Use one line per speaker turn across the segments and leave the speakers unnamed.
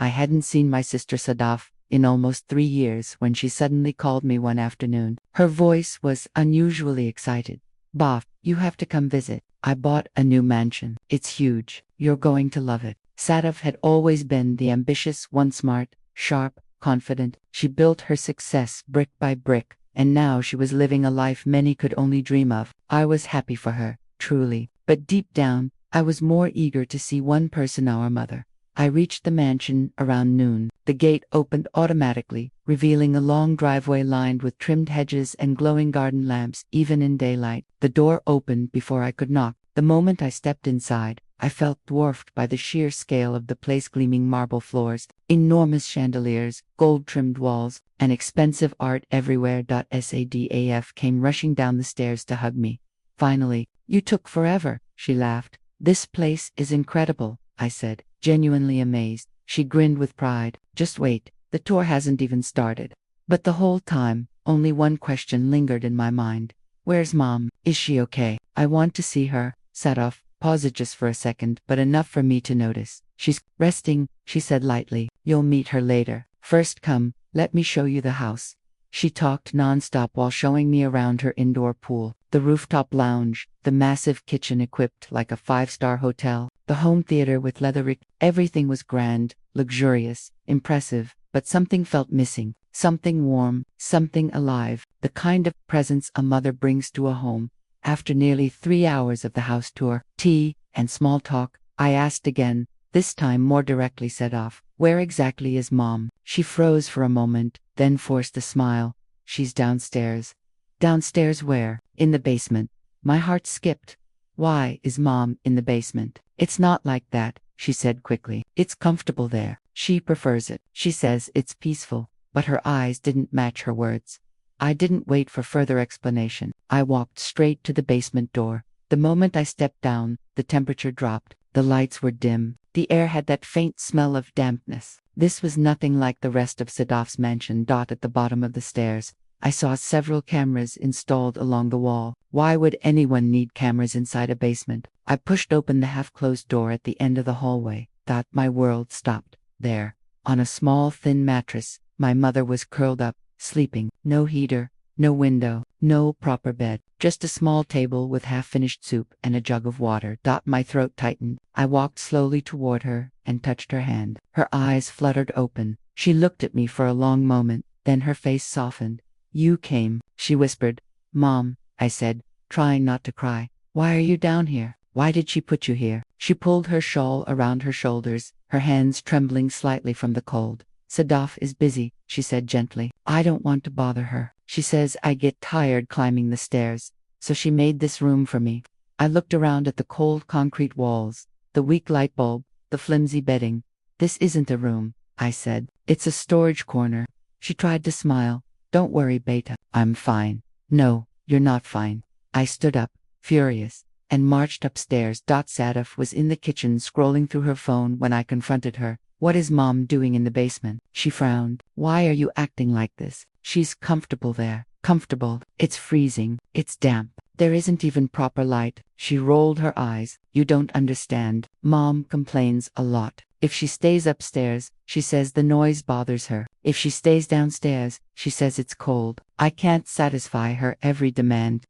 I hadn't seen my sister Sadaf in almost 3 years when she suddenly called me one afternoon. Her voice was unusually excited. "Baf, you have to come visit. I bought a new mansion. It's huge. You're going to love it." Sadaf had always been the ambitious one, smart, sharp, confident. She built her success brick by brick, and now she was living a life many could only dream of. I was happy for her, truly, but deep down, I was more eager to see one person, our mother. I reached the mansion around noon. The gate opened automatically, revealing a long driveway lined with trimmed hedges and glowing garden lamps, even in daylight. The door opened before I could knock. The moment I stepped inside, I felt dwarfed by the sheer scale of the place: gleaming marble floors, enormous chandeliers, gold-trimmed walls, and expensive art everywhere. Sadaf came rushing down the stairs to hug me. "Finally, you took forever," she laughed. "This place is incredible," I said, genuinely amazed. She grinned with pride. "Just wait, the tour hasn't even started." But the whole time, only one question lingered in my mind. "Where's Mom? Is she okay? I want to see her." Sadaf paused just for a second, but enough for me to notice. "She's resting," she said lightly. "You'll meet her later. First come, let me show you the house." She talked nonstop while showing me around her indoor pool, the rooftop lounge, the massive kitchen equipped like a five-star hotel, the home theater with leather. Everything was grand, luxurious, impressive, but something felt missing. Something warm, something alive, the kind of presence a mother brings to a home. After nearly 3 hours of the house tour, tea, and small talk, I asked again, this time more directly. Sadaf, "Where exactly is Mom?" She froze for a moment, then forced a smile. "She's downstairs." "Downstairs where?" "In the basement." My heart skipped. "Why is Mom in the basement?" "It's not like that," she said quickly. "It's comfortable there. She prefers it. She says it's peaceful." But her eyes didn't match her words. I didn't wait for further explanation. I walked straight to the basement door. The moment I stepped down, the temperature dropped. The lights were dim. The air had that faint smell of dampness. This was nothing like the rest of Sadaf's mansion. At the bottom of the stairs, I saw several cameras installed along the wall. Why would anyone need cameras inside a basement? I pushed open the half-closed door at the end of the hallway. My world stopped there. On a small, thin mattress, my mother was curled up, sleeping. No heater, no window, no proper bed. Just a small table with half-finished soup and a jug of water. My throat tightened. I walked slowly toward her and touched her hand. Her eyes fluttered open. She looked at me for a long moment, then her face softened. "You came," she whispered. "Mom," I said, trying not to cry. "Why are you down here? Why did she put you here?" She pulled her shawl around her shoulders, her hands trembling slightly from the cold. "Sadaf is busy," she said gently. "I don't want to bother her. She says I get tired climbing the stairs, so she made this room for me." I looked around at the cold concrete walls, the weak light bulb, the flimsy bedding. "This isn't a room," I said. "It's a storage corner." She tried to smile. "Don't worry, beta. I'm fine." "No, you're not fine." I stood up, furious, and marched upstairs. Sadaf was in the kitchen scrolling through her phone when I confronted her. "What is Mom doing in the basement?" She frowned. "Why are you acting like this? She's comfortable there." "Comfortable? It's freezing. It's damp. There isn't even proper light." She rolled her eyes. "You don't understand. Mom complains a lot. If she stays upstairs, she says the noise bothers her. If she stays downstairs, she says it's cold. I can't satisfy her every demand."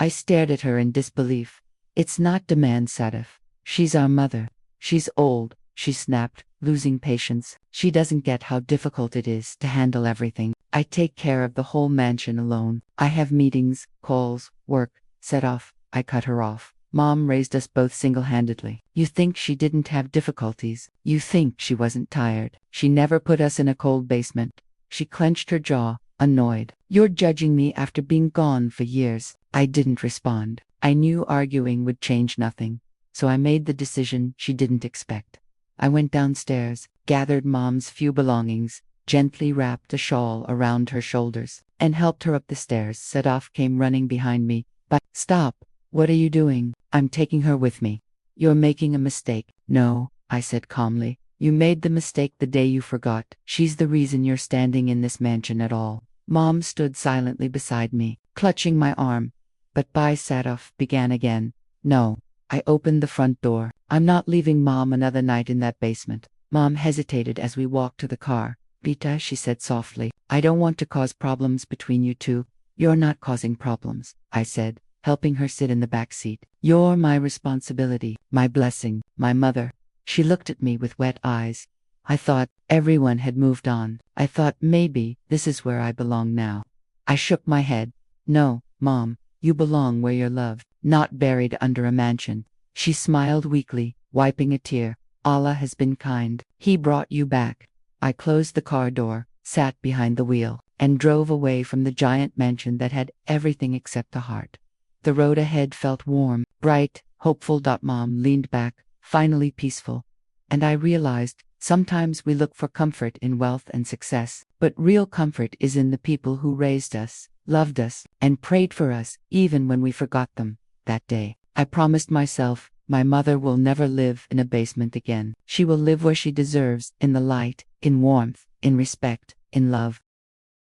I stared at her in disbelief. "It's not demand, Sadaf. She's our mother. She's old," she snapped, losing patience. "She doesn't get how difficult it is to handle everything. I take care of the whole mansion alone. I have meetings, calls, work." "Sadaf," I cut her off. "Mom raised us both single-handedly. You think she didn't have difficulties? You think she wasn't tired? She never put us in a cold basement." She clenched her jaw, annoyed. "You're judging me after being gone for years." I didn't respond. I knew arguing would change nothing, so I made the decision she didn't expect. I went downstairs, gathered Mom's few belongings, gently wrapped a shawl around her shoulders, and helped her up the stairs. Sadaf came running behind me. "But stop! What are you doing?" "I'm taking her with me." "You're making a mistake." "No," I said calmly. "You made the mistake the day you forgot. She's the reason you're standing in this mansion at all." Mom stood silently beside me, clutching my arm. "But Sadaf began again. "No." I opened the front door. "I'm not leaving Mom another night in that basement." Mom hesitated as we walked to the car. Vita, she said softly, I don't want to cause problems between you two. You're not causing problems, I said, helping her sit in the back seat. You're my responsibility, my blessing, my mother. She looked at me with wet eyes. I thought everyone had moved on. I thought maybe this is where I belong now. I shook my head. No, Mom, you belong where you're loved, not buried under a mansion. She smiled weakly, wiping a tear. Allah has been kind. He brought you back. I closed the car door, sat behind the wheel, and drove away from the giant mansion that had everything except a heart. The road ahead felt warm, bright, hopeful. Mom leaned back, finally peaceful. And I realized, sometimes we look for comfort in wealth and success, but real comfort is in the people who raised us, loved us, and prayed for us, even when we forgot them. That day, I promised myself, my mother will never live in a basement again. She will live where she deserves, in the light, in warmth, in respect, in love.